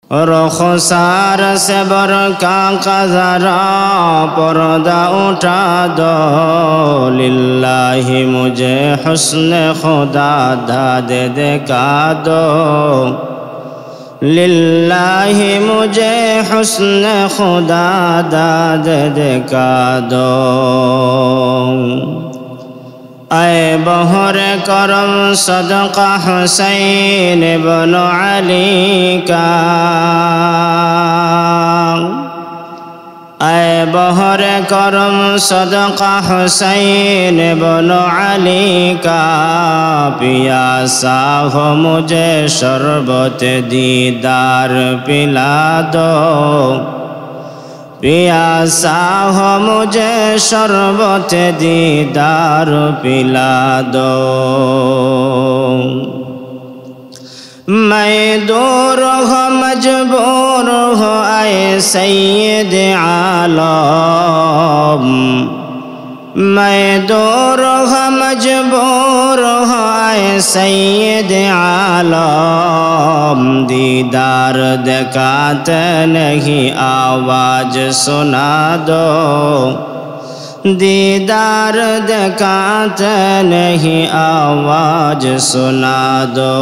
رخسار سے برقع کا ذرا پردہ اٹھا دو للہ مجھے حسن خدا داد دکھا دو للہ مجھے حسن خدا داد دکھا دو اے بہر کرم صدقہ حسین بن علی کا اے بہر کرم صدقہ حسین بن علی کا پیاسا ہو مجھے شربت دیدار پلا دو پیاسا ہو مجھے شربت دیدار پلا دو میں دور ہو مجبور ہو اے سید عالم میں دور ہو مجبور ہو اے سید عالم دیدار دکھاتے نہیں آواز سنا دو دیدار دکھاتے نہیں آواز سنا دو